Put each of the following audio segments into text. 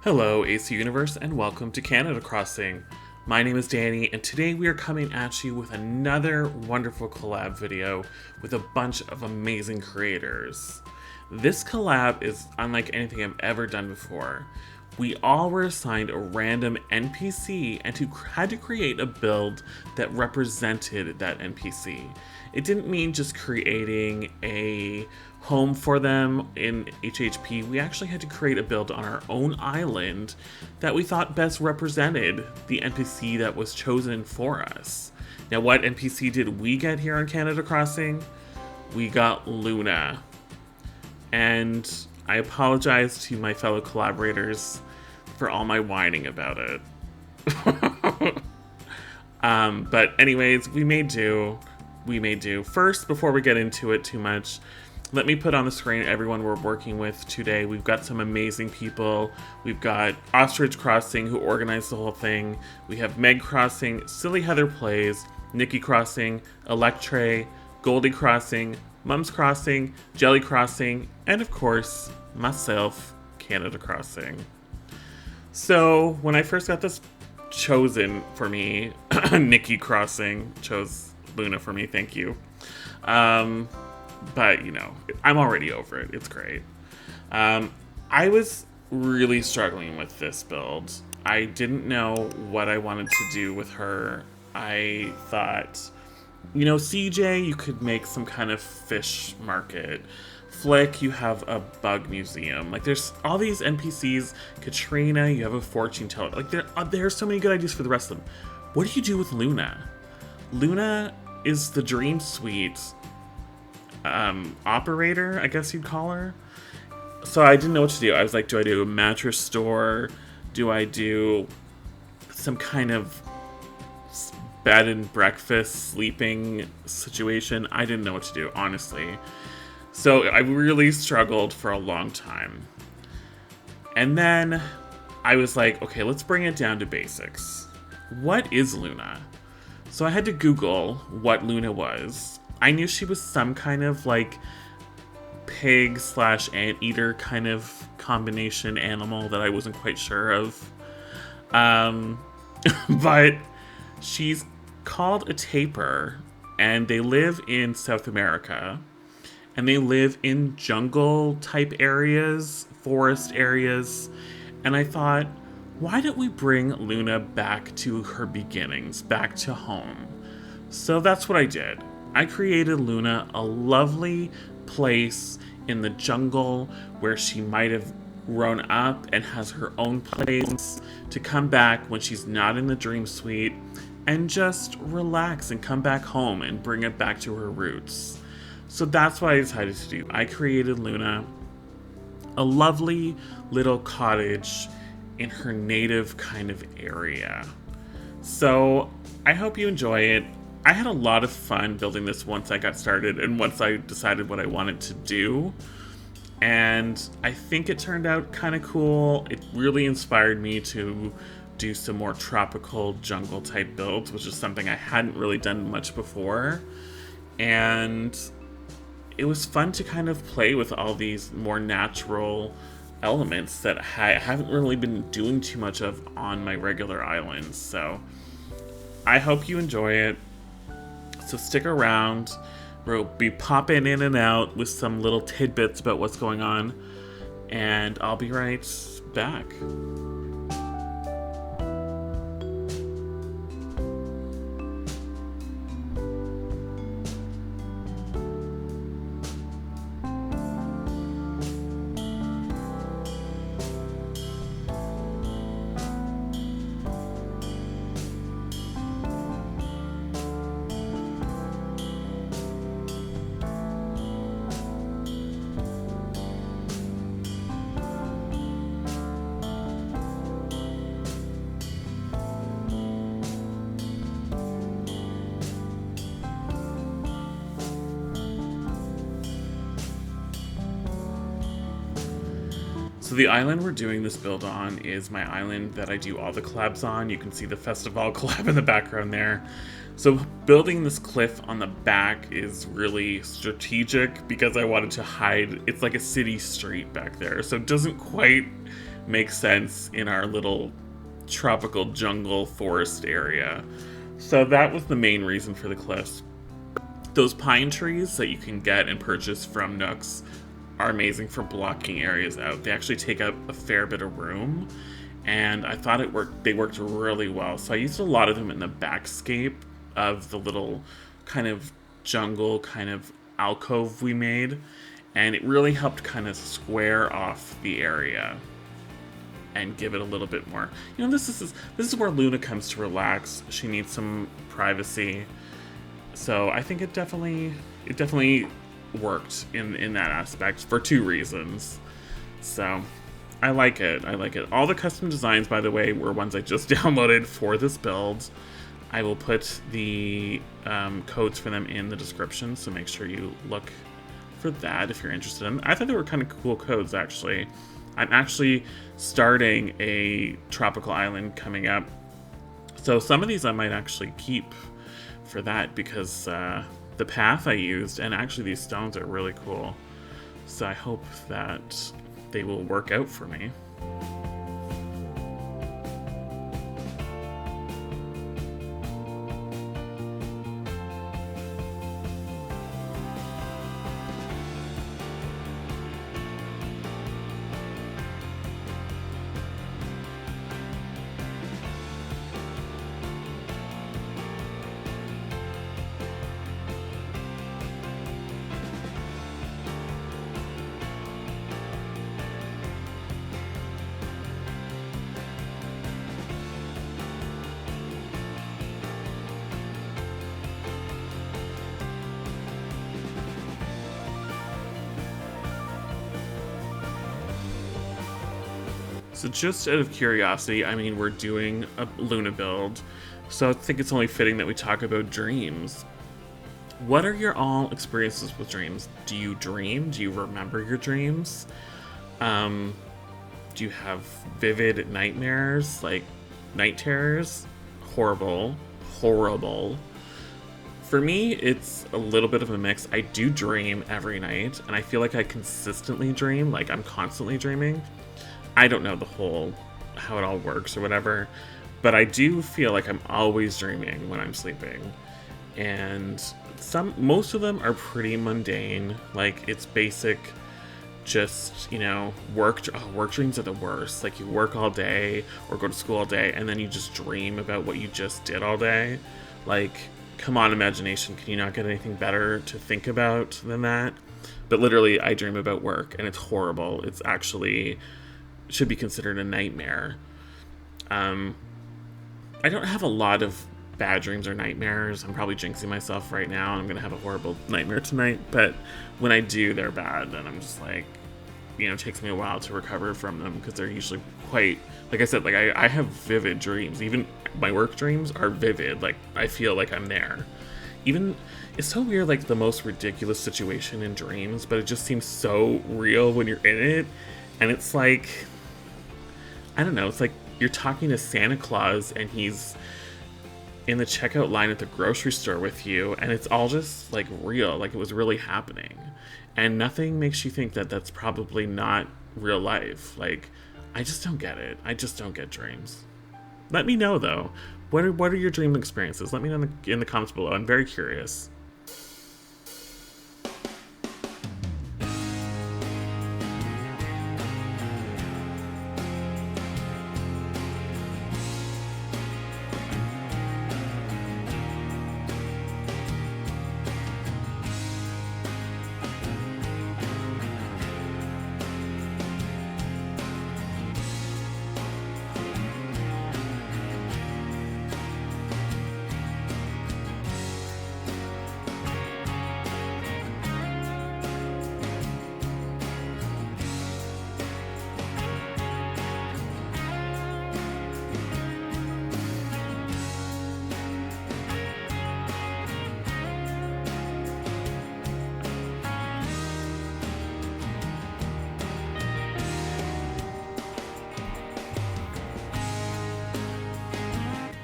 Hello, AC Universe, and welcome to Canada Crossing. My name is Danny, and today we are coming at you with another wonderful collab video with a bunch of amazing creators. This collab is unlike anything I've ever done before. We all were assigned a random NPC and had to create a build that represented that NPC. It didn't mean just creating a home for them in HHP. We actually had to create a build on our own island that we thought best represented the NPC that was chosen for us. Now, what NPC did we get here on Canada Crossing? We got Luna. And I apologize to my fellow collaborators for all my whining about it. But anyways, we may do. First, before we get into it too much, let me put on the screen everyone we're working with today. We've got some amazing people. We've got Ostrich Crossing, who organized the whole thing. We have Meg Crossing, Silly Heather Plays, Nikki Crossing, Electre, Goldie Crossing, Mums Crossing, Jelly Crossing, and of course, myself, Canada Crossing. So, when I first got this chosen for me, Nikki Crossing chose Luna for me, thank you. But, you know, I'm already over it. It's great. I was really struggling with this build. I didn't know what I wanted to do with her. I thought, you know, CJ, you could make some kind of fish market. Flick, you have a bug museum. Like, there's all these NPCs. Katrina, you have a fortune teller. Like, there are so many good ideas for the rest of them. What do you do with Luna? Luna is the Dream Suite operator, I guess you'd call her. So I didn't know what to do. I was like, do I do a mattress store? Do I do some kind of bed and breakfast sleeping situation? I didn't know what to do, honestly. So I really struggled for a long time. And then I was like, okay, let's bring it down to basics. What is Luna? So I had to Google what Luna was. I knew she was some kind of like pig / anteater kind of combination animal that I wasn't quite sure of. But she's called a tapir, and they live in South America. And they live in jungle type areas, forest areas. And I thought, why don't we bring Luna back to her beginnings, back to home? So that's what I did. I created Luna a lovely place in the jungle where she might have grown up and has her own place to come back when she's not in the Dream Suite and just relax and come back home and bring it back to her roots. So that's what I decided to do. I created Luna a lovely little cottage in her native kind of area. So I hope you enjoy it. I had a lot of fun building this once I got started and once I decided what I wanted to do. And I think it turned out kind of cool. It really inspired me to do some more tropical jungle type builds, which is something I hadn't really done much before. And it was fun to kind of play with all these more natural elements that I haven't really been doing too much of on my regular islands. So I hope you enjoy it. So stick around. We'll be popping in and out with some little tidbits about what's going on. And I'll be right back. So the island we're doing this build on is my island that I do all the collabs on. You can see the festival collab in the background there. So building this cliff on the back is really strategic because I wanted to hide, it's like a city street back there. So it doesn't quite makes sense in our little tropical jungle forest area. So that was the main reason for the cliffs. Those pine trees that you can get and purchase from Nooks are amazing for blocking areas out. They actually take up a fair bit of room, and I thought they worked really well. So I used a lot of them in the backscape of the little kind of jungle kind of alcove we made, and it really helped kind of square off the area and give it a little bit more. You know, this is where Luna comes to relax. She needs some privacy. So I think it definitely worked in that aspect for 2 reasons. So I like it. All the custom designs, by the way, were ones I just downloaded for this build. I will put the codes for them in the description, so make sure you look for that if you're interested in them. I thought they were kind of cool codes, actually. I'm actually starting a tropical island coming up, so some of these I might actually keep for that, because the path I used, and actually these stones are really cool. So I hope that they will work out for me. So just out of curiosity, I mean, we're doing a Luna build, so I think it's only fitting that we talk about dreams. What are your all experiences with dreams? Do you dream? Do you remember your dreams? Do you have vivid nightmares, like night terrors? Horrible. For me, it's a little bit of a mix. I do dream every night, and I feel like I consistently dream, like I'm constantly dreaming. I don't know how it all works or whatever, but I do feel like I'm always dreaming when I'm sleeping. And most of them are pretty mundane. Like, it's basic, just, you know, work dreams are the worst. Like, you work all day or go to school all day, and then you just dream about what you just did all day. Like, come on, imagination, can you not get anything better to think about than that? But literally, I dream about work, and it's horrible. It's actually should be considered a nightmare. I don't have a lot of bad dreams or nightmares. I'm probably jinxing myself right now. I'm gonna have a horrible nightmare tonight, but when I do, they're bad, and I'm just like, you know, it takes me a while to recover from them, because they're usually quite, like I said, like I have vivid dreams. Even my work dreams are vivid. Like, I feel like I'm there. Even, it's so weird, like the most ridiculous situation in dreams, but it just seems so real when you're in it. And it's like, I don't know, it's like you're talking to Santa Claus and he's in the checkout line at the grocery store with you, and it's all just like real, like it was really happening. And nothing makes you think that that's probably not real life. Like, I just don't get it. I just don't get dreams. Let me know, though. What are your dream experiences? Let me know in the comments below. I'm very curious.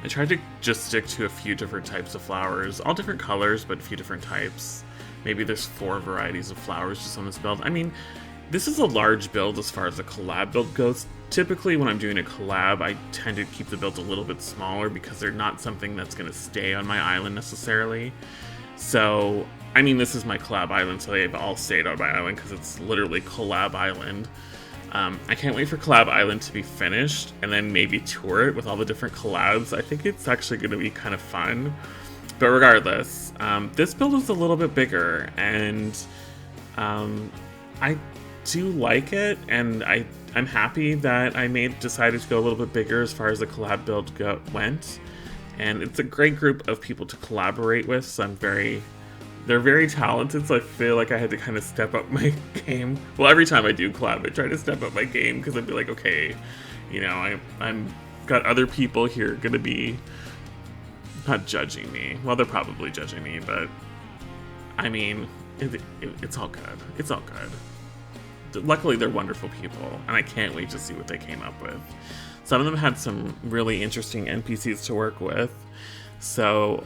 I tried to just stick to a few different types of flowers, all different colors, but a few different types. Maybe there's 4 varieties of flowers just on this build. I mean, this is a large build as far as the collab build goes. typically when I'm doing a collab, I tend to keep the builds a little bit smaller because they're not something that's going to stay on my island necessarily. So, I mean, this is my collab island, so they've all stayed on my island because it's literally collab island. I can't wait for Collab Island to be finished and then maybe tour it with all the different collabs. I think it's actually going to be kind of fun. But regardless, this build is a little bit bigger, and I do like it, and I'm happy that I decided to go a little bit bigger as far as the collab build went. And it's a great group of people to collaborate with, so they're very talented, so I feel like I had to kind of step up my game. Well, every time I do collab, I try to step up my game because I'd be like, okay, you know, I'm got other people here gonna be not judging me. Well, they're probably judging me, but I mean, it's all good. It's all good. Luckily, they're wonderful people, and I can't wait to see what they came up with. Some of them had some really interesting NPCs to work with. So,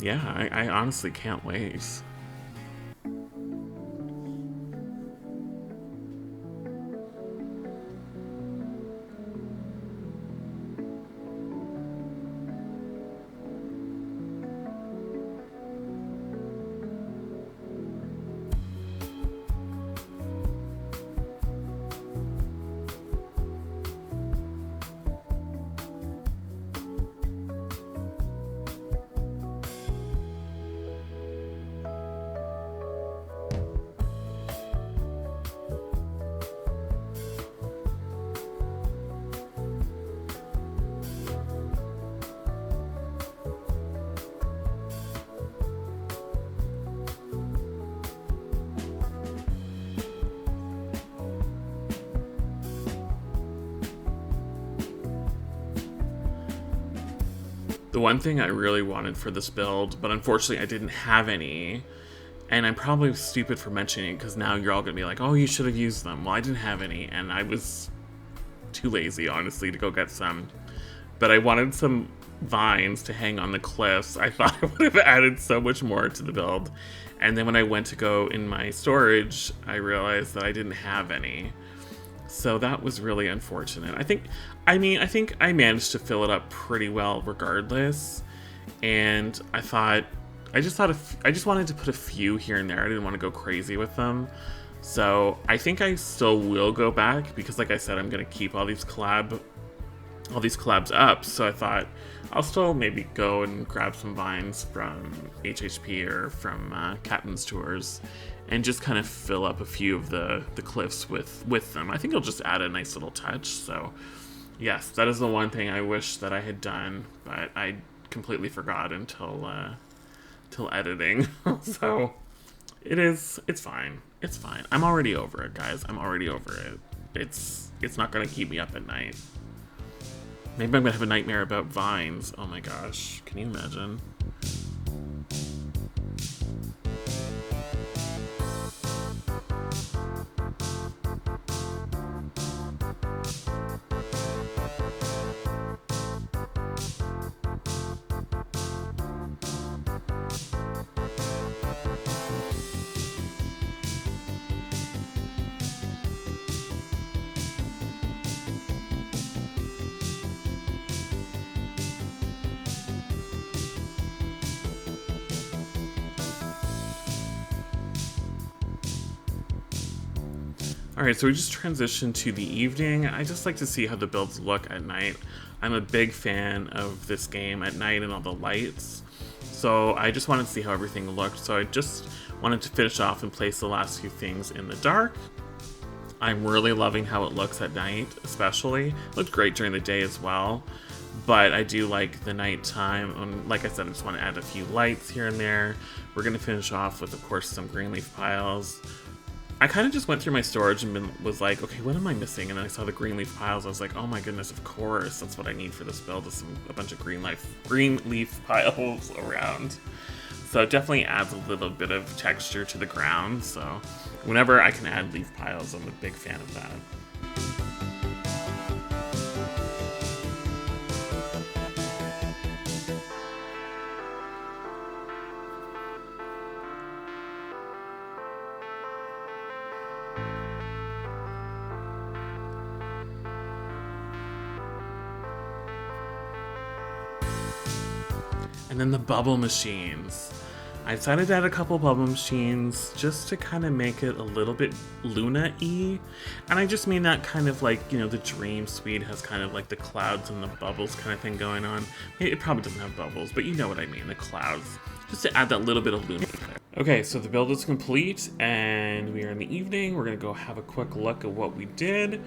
yeah, I honestly can't wait. The one thing I really wanted for this build, but unfortunately I didn't have any, and I'm probably stupid for mentioning it because now you're all going to be like, oh, you should have used them. Well, I didn't have any, and I was too lazy, honestly, to go get some. But I wanted some vines to hang on the cliffs. I thought I would have added so much more to the build. And then when I went to go in my storage, I realized that I didn't have any. So that was really unfortunate. I think I managed to fill it up pretty well regardless. And I just wanted to put a few here and there. I didn't want to go crazy with them. So I think I still will go back because, like I said, I'm going to keep all these collabs up. So I thought I'll still maybe go and grab some vines from HHP or from Captain's Tours and just kind of fill up a few of the cliffs with them. I think it'll just add a nice little touch. So yes, that is the one thing I wish that I had done, but I completely forgot until editing. So it's fine. It's fine. I'm already over it, guys. I'm already over it. It's not gonna keep me up at night. Maybe I'm gonna have a nightmare about vines. Oh my gosh, can you imagine? Alright, so we just transitioned to the evening. I just like to see how the builds look at night. I'm a big fan of this game at night and all the lights. So I just wanted to see how everything looked. So I just wanted to finish off and place the last few things in the dark. I'm really loving how it looks at night, especially. It looked great during the day as well. But I do like the nighttime. And like I said, I just want to add a few lights here and there. We're going to finish off with, of course, some green leaf piles. I kind of just went through my storage and was like, okay, what am I missing? And then I saw the green leaf piles. I was like, oh my goodness, of course. That's what I need for this build, is a bunch of green leaf piles around. So it definitely adds a little bit of texture to the ground. So whenever I can add leaf piles, I'm a big fan of that. And then the bubble machines. I decided to add a couple bubble machines just to kind of make it a little bit Luna-y. And I just mean that kind of like, you know, the Dream Suite has kind of like the clouds and the bubbles kind of thing going on. It probably doesn't have bubbles, but you know what I mean, the clouds. Just to add that little bit of Luna. Okay, so the build is complete and we are in the evening. We're gonna go have a quick look at what we did.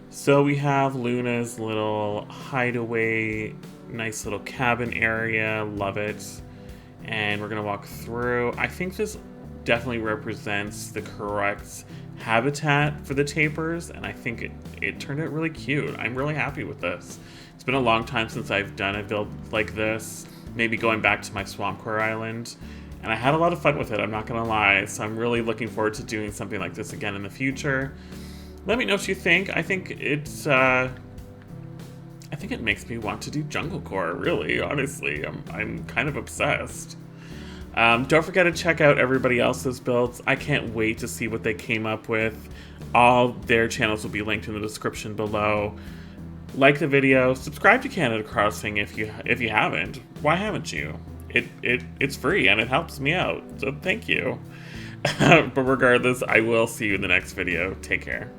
So we have Luna's little hideaway, nice little cabin area, love it. And we're gonna walk through. I think this definitely represents the correct habitat for the tapers, and I think it turned out really cute. I'm really happy with this. It's been a long time since I've done a build like this, maybe going back to my Swampcore Island, and I had a lot of fun with it, I'm not gonna lie, so I'm really looking forward to doing something like this again in the future. Let me know what you think. I think it makes me want to do Jungle Core, really, honestly. I'm kind of obsessed. Don't forget to check out everybody else's builds. I can't wait to see what they came up with. All their channels will be linked in the description below. Like the video, subscribe to Canada Crossing if you haven't. Why haven't you? It's free and it helps me out, so thank you. But regardless, I will see you in the next video. Take care.